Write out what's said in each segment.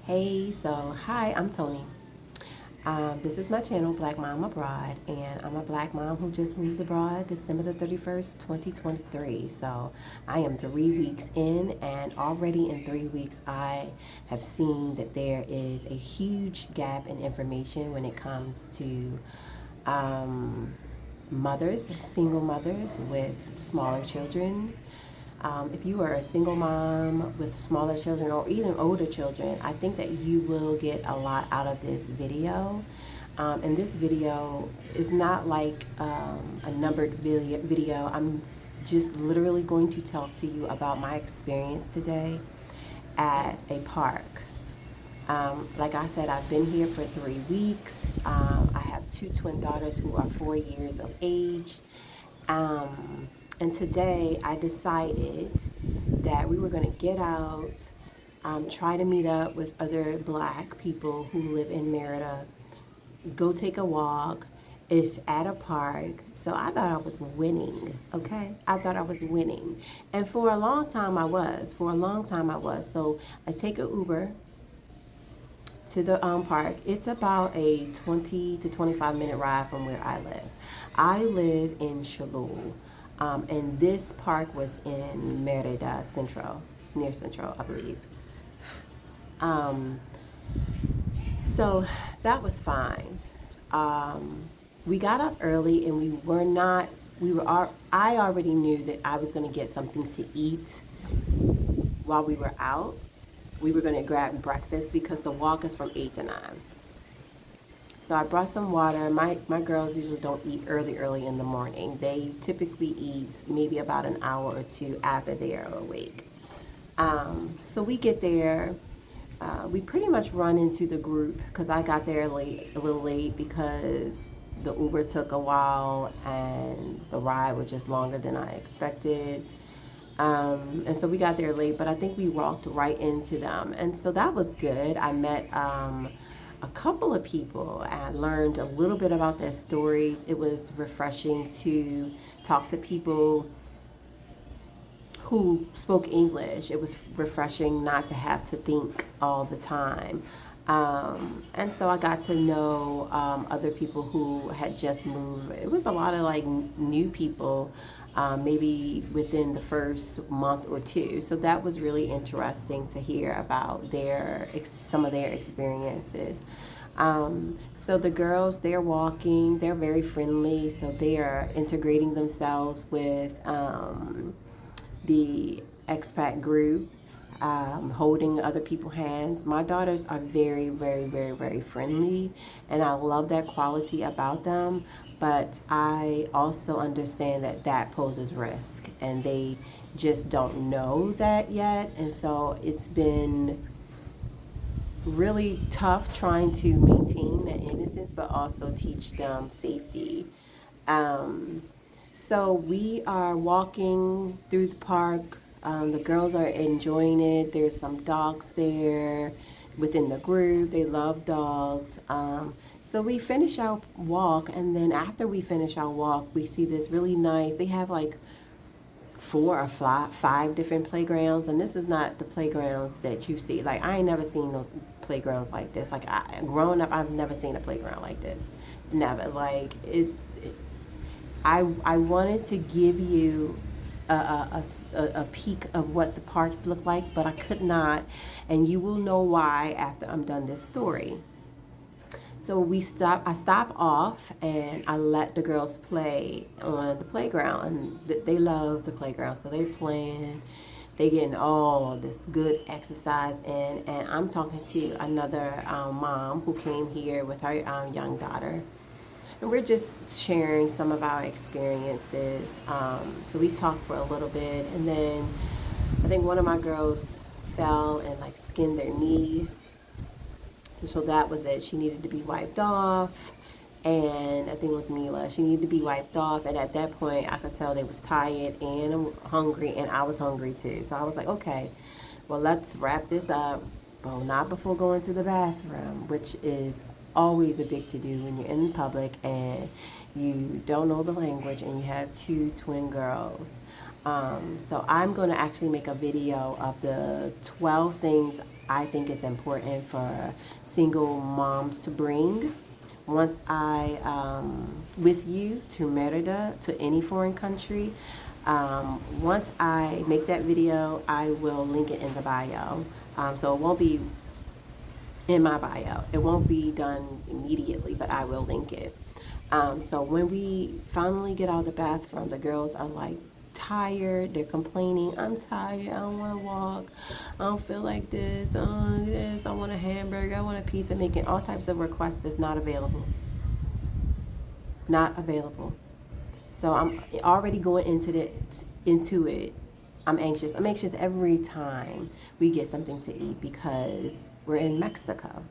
Hey, so hi, I'm Tony. This is my channel, Black Mom Abroad, and I'm a black mom who just moved abroad December the 31st, 2023. So I am 3 weeks in, and already in 3 weeks, I have seen that there is a huge gap in information when it comes to mothers, single mothers with smaller children. If you are a single mom with smaller children or even older children, I think that you will get a lot out of this video. And this video is not like a numbered video. I'm just literally going to talk to you about my experience today at a park. Like I said, I've been here for 3 weeks. I have two twin daughters who are 4 years of age. And today I decided that we were going to get out, try to meet up with other black people who live in Merida, go take a walk. It's at a park. So I thought I was winning, okay? I thought I was winning. And for a long time I was. So I take an Uber to the park. It's about a 20 to 25-minute ride from where I live. I live in Cholula, and this park was in Merida Central, near Central, I believe. So that was fine. We got up early, and I already knew that I was going to get something to eat while we were out. We were going to grab breakfast because the walk is from 8 to 9. So I brought some water. My girls usually don't eat early in the morning. They typically eat maybe about an hour or two after they're awake. So we get there. We pretty much run into the group because I got there a little late because the Uber took a while and the ride was just longer than I expected. And so we got there late, but I think we walked right into them. And so that was good. I met a couple of people and learned a little bit about their stories. It was refreshing to talk to people who spoke English. It was refreshing not to have to think all the time. And so I got to know other people who had just moved. It was a lot of like new people, maybe within the first month or two. So that was really interesting to hear about some of their experiences. So the girls, they're walking, they're very friendly, so they are integrating themselves with the expat group, holding other people's hands. My daughters are very, very, very, very friendly, and I love that quality about them. But I also understand that that poses risk, and they just don't know that yet. And so it's been really tough trying to maintain that innocence, but also teach them safety. So we are walking through the park. The girls are enjoying it. There's some dogs there within the group. They love dogs. So we finish our walk, and then after we finish our walk, we see this really nice, they have like 4 or 5 different playgrounds, and this is not the playgrounds that you see. Like, I ain't never seen no playgrounds like this. Like, growing up, I've never seen a playground like this. Never. Like, I wanted to give you a peek of what the parks look like, but I could not, and you will know why after I'm done this story. So I stop off and I let the girls play on the playground, and they love the playground, so they're playing. They getting all this good exercise in, and I'm talking to another mom who came here with her young daughter, and we're just sharing some of our experiences. So we talked for a little bit, and then I think one of my girls fell and like skinned their knee. So that was it. She needed to be wiped off, and I think it was Mila. She needed to be wiped off, and at that point, I could tell they was tired and hungry, and I was hungry too. So I was like, okay, well, let's wrap this up. Well, not before going to the bathroom, which is always a big to do when you're in public and you don't know the language and you have two twin girls. So I'm going to actually make a video of the 12 things I think it's important for single moms to bring. Once I, with you to Merida, to any foreign country, once I make that video, I will link it in the bio. So it won't be in my bio. It won't be done immediately, but I will link it. So when we finally get out of the bathroom, the girls are like tired. They're complaining, I'm tired, I don't want to walk, I don't feel like this, I want a hamburger, I want a pizza, making all types of requests that's not available. Not available. So I'm already going into it. I'm anxious. I'm anxious every time we get something to eat because we're in Mexico.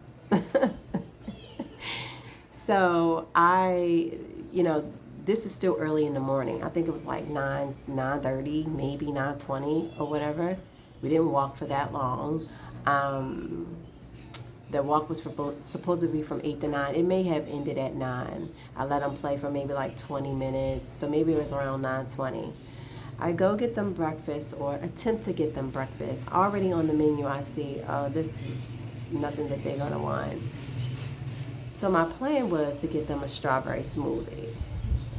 So this is still early in the morning. I think it was like 9:30, maybe 9:20 or whatever. We didn't walk for that long. The walk was supposed to be from 8 to 9. It may have ended at 9. I let them play for maybe like 20 minutes. So maybe it was around 9:20. I go get them breakfast or attempt to get them breakfast. Already on the menu I see, oh, this is nothing that they're gonna want. So my plan was to get them a strawberry smoothie.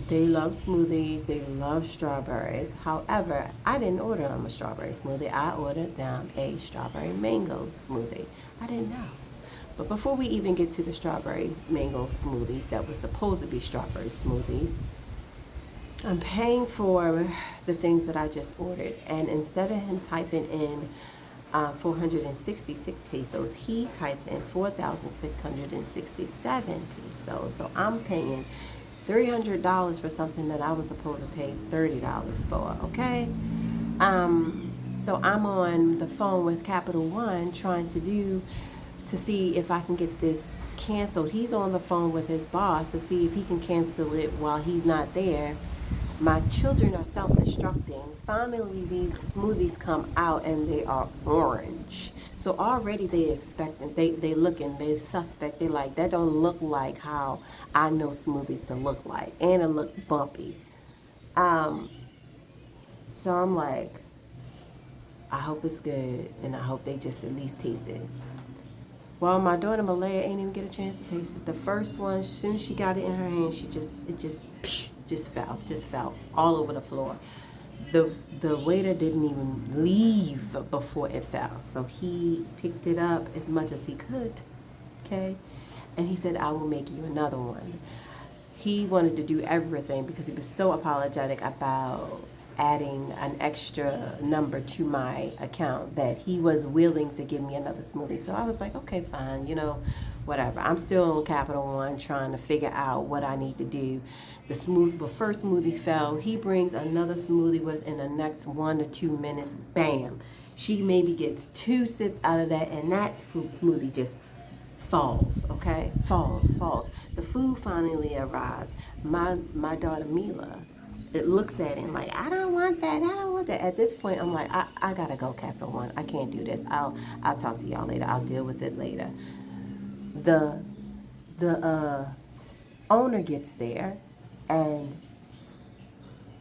They love smoothies, they love strawberries. However, I didn't order them a strawberry smoothie. I ordered them a strawberry mango smoothie. I didn't know. But before we even get to the strawberry mango smoothies that were supposed to be strawberry smoothies, I'm paying for the things that I just ordered. And instead of him typing in 466 pesos, he types in 4,667 pesos. So I'm paying $300 for something that I was supposed to pay $30 for, okay? So I'm on the phone with Capital One trying to see if I can get this canceled. He's on the phone with his boss to see if he can cancel it while he's not there. My children are self-destructing. Finally, these smoothies come out and they are orange. So already they suspect. They like, that don't look like how I know smoothies to look like. And it look bumpy. So I'm like, I hope it's good and I hope they just at least taste it. Well, my daughter Malaya ain't even get a chance to taste it. The first one, as soon as she got it in her hand, it just fell all over the floor. The waiter didn't even leave before it fell. So he picked it up as much as he could, okay? And he said, I will make you another one. He wanted to do everything because he was so apologetic about adding an extra number to my account that he was willing to give me another smoothie. So I was like, okay, fine, whatever. I'm still on Capital One trying to figure out what I need to do. The first smoothie fell. He brings another smoothie within the next 1 to 2 minutes. Bam. She maybe gets 2 sips out of that, and that fruit smoothie just falls, okay? Falls. The food finally arrives. My daughter Mila, it looks at it and like, I don't want that. At this point, I'm like, I gotta go, Capital One. I can't do this. I'll talk to y'all later. I'll deal with it later. The owner gets there and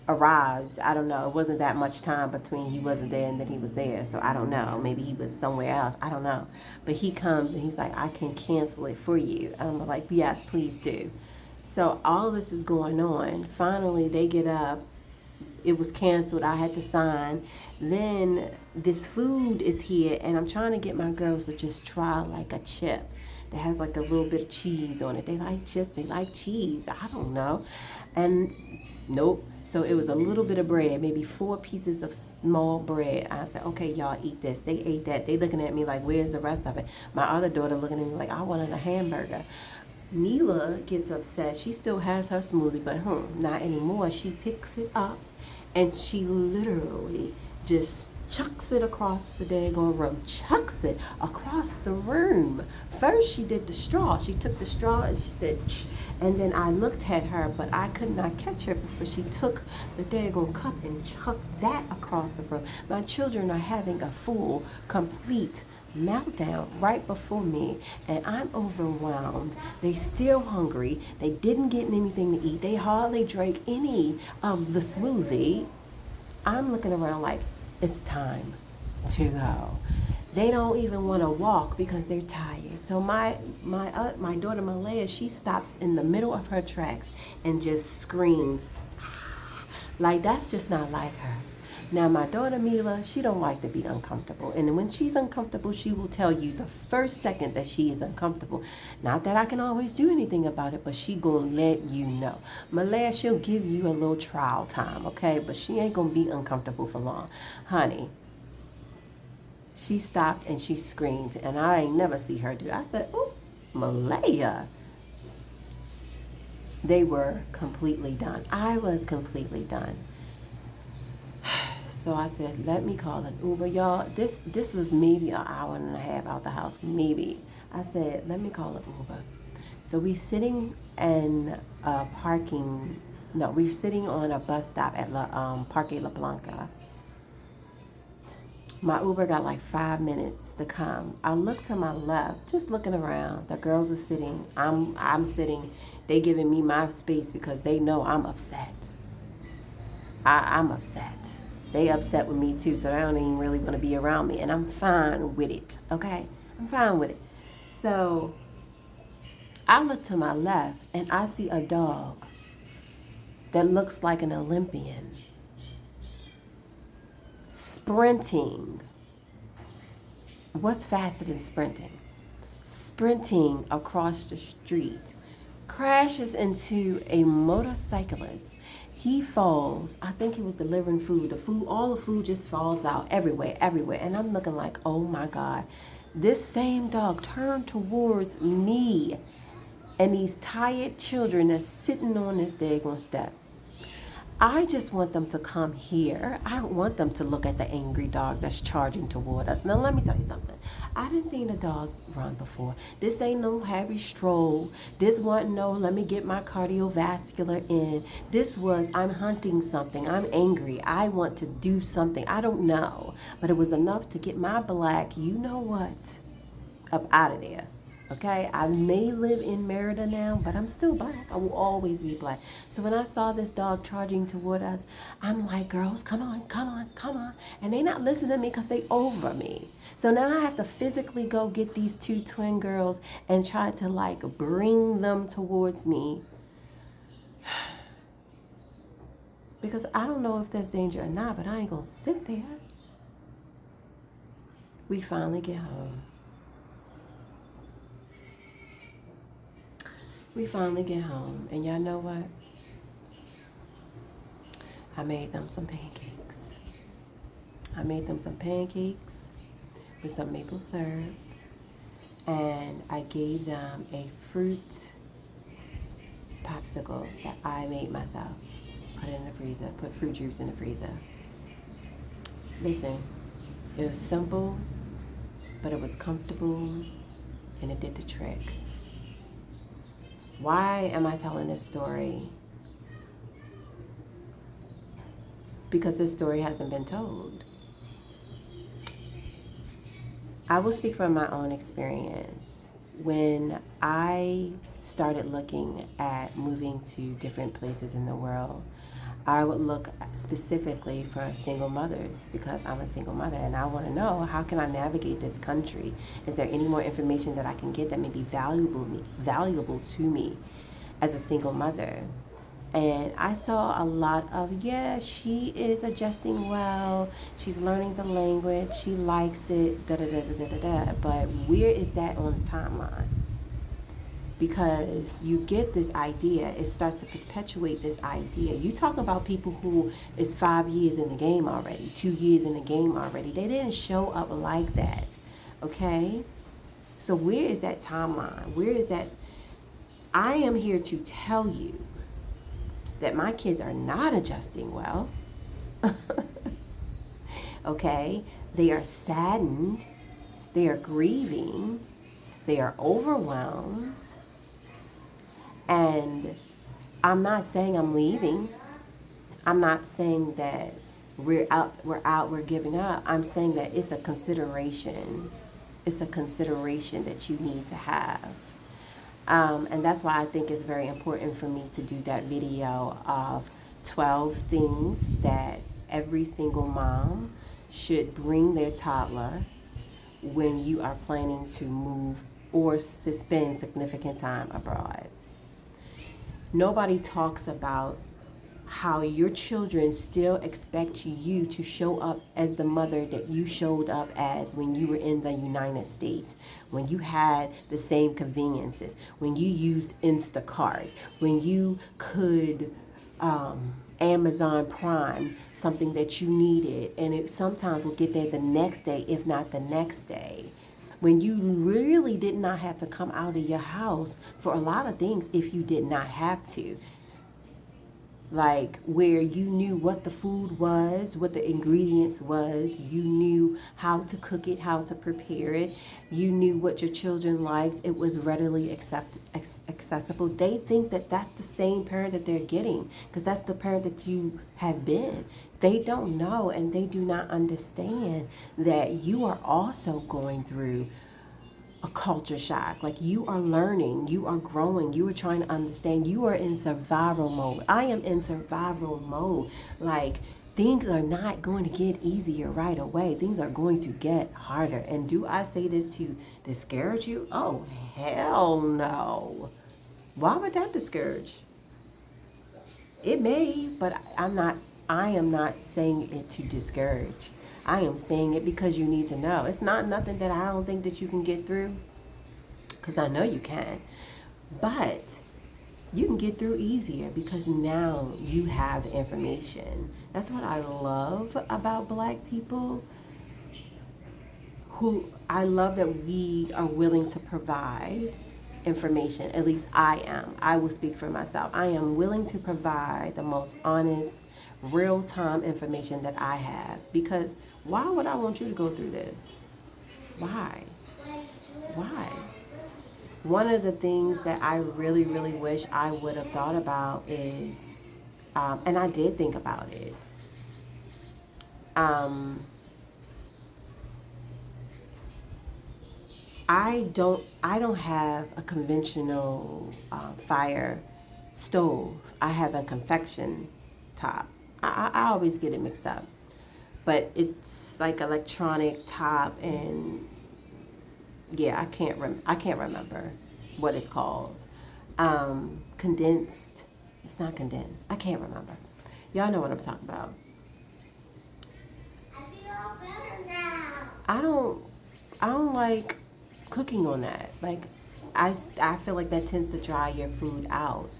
arrives. I don't know. It wasn't that much time between he wasn't there and then he was there. So I don't know. Maybe he was somewhere else. I don't know. But he comes and he's like, I can cancel it for you. And I'm like, yes, please do. So all this is going on. Finally, they get up. It was canceled. I had to sign. Then this food is here, and I'm trying to get my girls to just try like a chip that has like a little bit of cheese on it. They like chips. They like cheese. I don't know. And nope. So it was a little bit of bread, maybe 4 pieces of small bread. I said, okay, y'all eat this. They ate that. They looking at me like, where's the rest of it? My other daughter looking at me like, I wanted a hamburger. Mila gets upset. She still has her smoothie, but not anymore. She picks it up and she literally just chucks it across the daggone room. Chucks it across the room. First she did the straw. She took the straw and she said, Ch-. And then I looked at her, but I could not catch her before she took the daggone cup and chucked that across the room. My children are having a full, complete meltdown right before me, and I'm overwhelmed. They still hungry. They didn't get anything to eat. They hardly drank any of the smoothie. I'm looking around like, it's time to go. They don't even want to walk because they're tired. So my daughter Malaya, she stops in the middle of her tracks and just screams. Like, that's just not like her. Now, my daughter Mila, she don't like to be uncomfortable. And when she's uncomfortable, she will tell you the first second that she is uncomfortable. Not that I can always do anything about it, but she gonna let you know. Malaya, she'll give you a little trial time, okay? But she ain't gonna be uncomfortable for long. Honey, she stopped and she screamed, and I ain't never see her do it. I said, oh, Malaya. They were completely done. I was completely done. So I said, let me call an Uber. Y'all, this was maybe an hour and a half out the house, maybe. I said, let me call an Uber. So we're sitting in we're sitting on a bus stop at Parque La Plancha. My Uber got like 5 minutes to come. I look to my left, just looking around. The girls are sitting. I'm sitting. They giving me my space because they know I'm upset. I'm upset. They upset with me too, so they don't even really want to be around me. And I'm fine with it, okay? I'm fine with it. So I look to my left and I see a dog that looks like an Olympian sprinting. What's faster than sprinting? Sprinting across the street, crashes into a motorcyclist. He falls. I think he was delivering food. All the food just falls out everywhere. And I'm looking like, oh my God. This same dog turned towards me and these tired children that's sitting on this daggone step. I just want them to come here. I don't want them to look at the angry dog that's charging toward us. Now, let me tell you something. I didn't see a dog run before. This ain't no Harry Stroll. This wasn't no, let me get my cardiovascular in. This was, I'm hunting something. I'm angry. I want to do something. I don't know. But it was enough to get my black, you know what, up out of there. Okay, I may live in Merida now, but I'm still black. I will always be black. So when I saw this dog charging toward us, I'm like, girls, come on, come on, come on. And they not listening to me because they over me. So now I have to physically go get these two twin girls and try to like bring them towards me. Because I don't know if there's danger or not, but I ain't gonna sit there. We finally get home. We finally get home, and y'all know what? I made them some pancakes. I made them some pancakes with some maple syrup, and I gave them a fruit popsicle that I made myself. Put it in the freezer, put fruit juice in the freezer. Listen, it was simple, but it was comfortable, and it did the trick. Why am I telling this story? Because this story hasn't been told. I will speak from my own experience. When I started looking at moving to different places in the world, I would look specifically for single mothers because I'm a single mother and I want to know, how can I navigate this country? Is there any more information that I can get that may be valuable to me as a single mother? And I saw a lot of, she is adjusting well, she's learning the language, she likes it, but where is that on the timeline? Because you get this idea, it starts to perpetuate this idea. You talk about people who is 5 years in the game already, 2 years in the game already. They didn't show up like that, okay? So where is that timeline? Where is that? I am here to tell you that my kids are not adjusting well, okay? They are saddened, they are grieving, they are overwhelmed. And I'm not saying I'm leaving. I'm not saying that we're giving up. I'm saying that it's a consideration. It's a consideration that you need to have. And that's why I think it's very important for me to do that video of 12 things that every single mom should bring their toddler when you are planning to move or to spend significant time abroad. Nobody talks about how your children still expect you to show up as the mother that you showed up as when you were in the United States, when you had the same conveniences, when you used Instacart, when you could Amazon Prime something that you needed, and it sometimes will get there the next day, if not the next day. When you really did not have to come out of your house for a lot of things if you did not have to, like where you knew what the food was, what the ingredients was, you knew how to cook it, how to prepare it, you knew what your children liked, it was readily accessible. They think that that's the same parent that they're getting because that's the parent that you have been. They don't know and they do not understand that you are also going through a culture shock. Like, you are learning, you are growing, you are trying to understand, you are in survival mode. I am in survival mode. Like, things are not going to get easier right away. Things are going to get harder. And do I say this to discourage you? Oh, hell no. Why would that discourage? It may, but I am not saying it to discourage. I am saying it because you need to know. It's not nothing that I don't think that you can get through, because I know you can. But you can get through easier because now you have the information. That's what I love about Black people. I love that we are willing to provide information. At least I am. I will speak for myself. I am willing to provide the most honest, real-time information that I have, because why would I want you to go through this? Why? One of the things that I really, really wish I would have thought about is, and I did think about it, I don't have a conventional fire stove. I have a convection top. I always get it mixed up, but it's like electronic top, and yeah, I can't remember what it's called. Condensed. It's not condensed. I can't remember. Y'all know what I'm talking about. I feel better now. I don't like cooking on that. Like, I feel like that tends to dry your food out.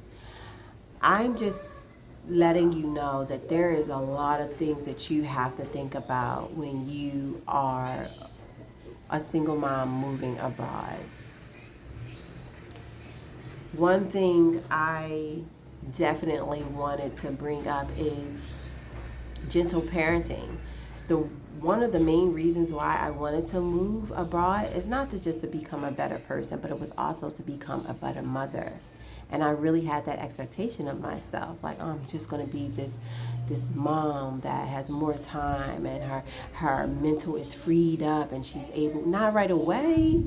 I'm just letting you know that there is a lot of things that you have to think about when you are a single mom moving abroad. One thing I definitely wanted to bring up is gentle parenting. One of the main reasons why I wanted to move abroad is not just to become a better person, but it was also to become a better mother. And I really had that expectation of myself, like, oh, I'm just going to be this mom that has more time, and her mental is freed up, and she's able, not right away.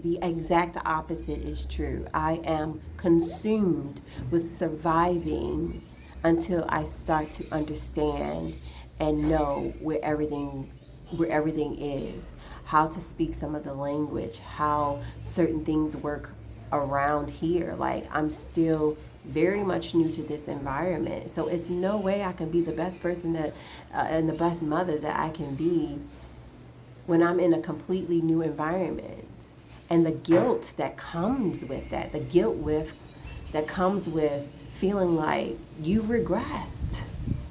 The exact opposite is true. I am consumed with surviving until I start to understand and know where everything is, how to speak some of the language, how certain things work around here. Like, I'm still very much new to this environment, so it's no way I can be the best person that and the best mother that I can be when I'm in a completely new environment. And the guilt that comes with that, that comes with feeling like you regressed.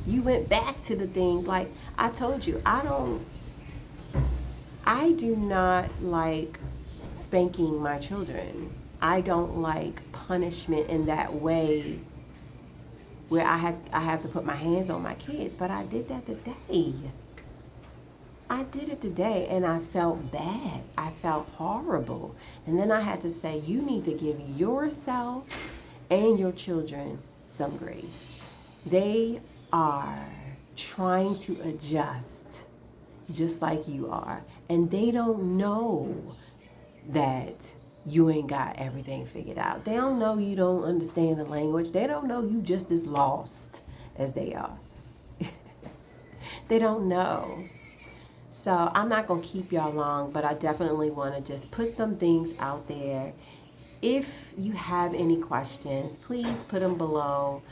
You went back to the things, like I told you, I do not like spanking my children. I don't like punishment in that way where I have to put my hands on my kids, but I did that today. I did it today, and I felt bad. I felt horrible. And then I had to say, you need to give yourself and your children some grace. They are trying to adjust just like you are. And they don't know that you ain't got everything figured out. They don't know you don't understand the language. They don't know you just as lost as they are. They don't know. So I'm not going to keep y'all long, but I definitely want to just put some things out there. If you have any questions, please put them below.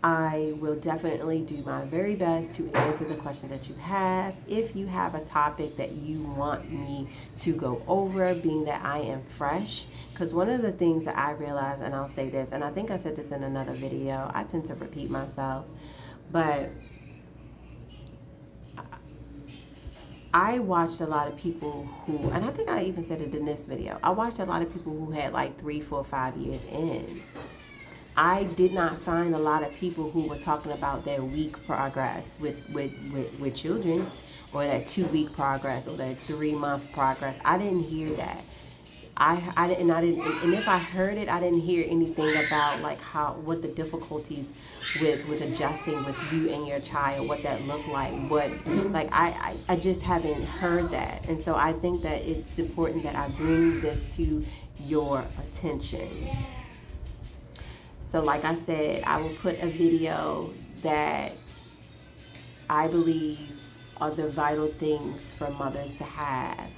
I will definitely do my very best to answer the questions that you have. If you have a topic that you want me to go over, being that I am fresh, because one of the things that I realize, and I'll say this, and I think I said this in another video, I tend to repeat myself, but I watched a lot of people who, and I think I even said it in this video, I watched a lot of people who had like 3, 4, 5 years in. I did not find a lot of people who were talking about their week progress with children, or that 2-week progress, or that 3-month progress. I didn't hear that. I didn't, and if I heard it, I didn't hear anything about like what the difficulties with adjusting with you and your child, what that looked like, I just haven't heard that. And so I think that it's important that I bring this to your attention. So like I said, I will put a video that I believe are the vital things for mothers to have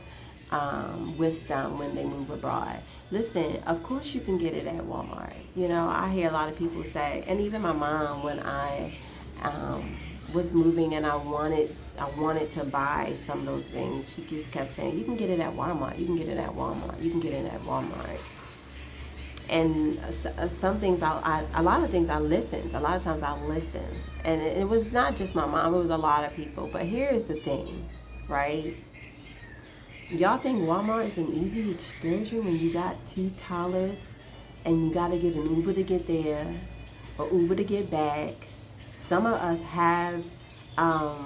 with them when they move abroad. Listen, of course you can get it at Walmart. You know, I hear a lot of people say, and even my mom, when I was moving and I wanted to buy some of those things, she just kept saying, you can get it at Walmart, you can get it at Walmart, you can get it at Walmart. And some things, a lot of things I listened. A lot of times I listened. And it was not just my mom, it was a lot of people. But here's the thing, right? Y'all think Walmart is an easy excursion when you got 2 toddlers and you got to get an Uber to get there or Uber to get back. Some of us have cell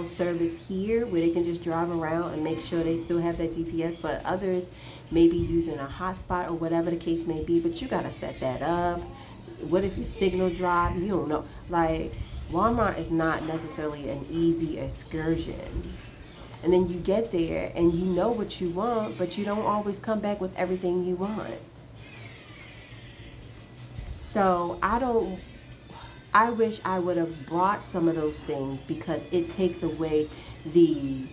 service here where they can just drive around and make sure they still have that GPS, but others may be using a hotspot or whatever the case may be, but you got to set that up. What if your signal drop? You don't know. Like, Walmart is not necessarily an easy excursion. And then you get there and you know what you want, but you don't always come back with everything you want. So I wish I would have brought some of those things, because it takes away the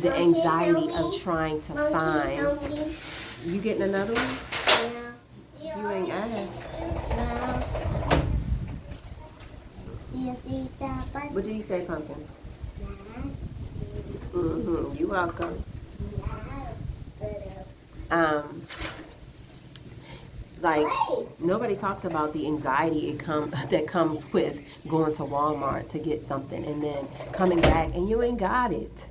anxiety of trying to find. You getting another one? Yeah. You ain't asked. What did you say, Pumpkin? You're welcome. Like, nobody talks about the anxiety that comes with going to Walmart to get something and then coming back and you ain't got it.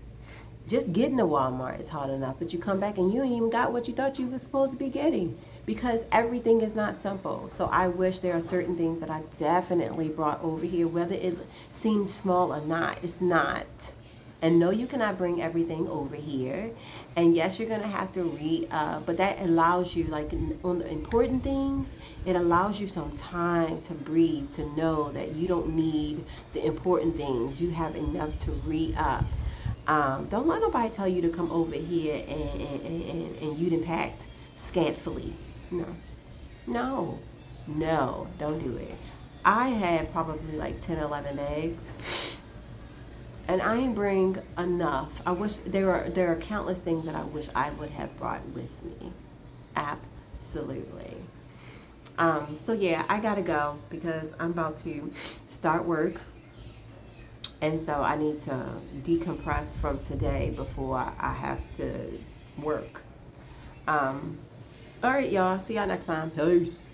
Just getting to Walmart is hard enough, but you come back and you ain't even got what you thought you were supposed to be getting, because everything is not simple. So I wish there are certain things that I definitely brought over here, whether it seemed small or not. It's not. And no, you cannot bring everything over here. And yes, you're going to have to read, but that allows you, like on the important things, it allows you some time to breathe, to know that you don't need the important things. You have enough to read up. Don't let nobody tell you to come over here and you done packed scantfully. No, don't do it. I had probably like 10, 11 bags. And I didn't bring enough. I wish there are countless things that I wish I would have brought with me. Absolutely. So yeah, I gotta go because I'm about to start work. And so I need to decompress from today before I have to work. All right, y'all. See y'all next time. Peace.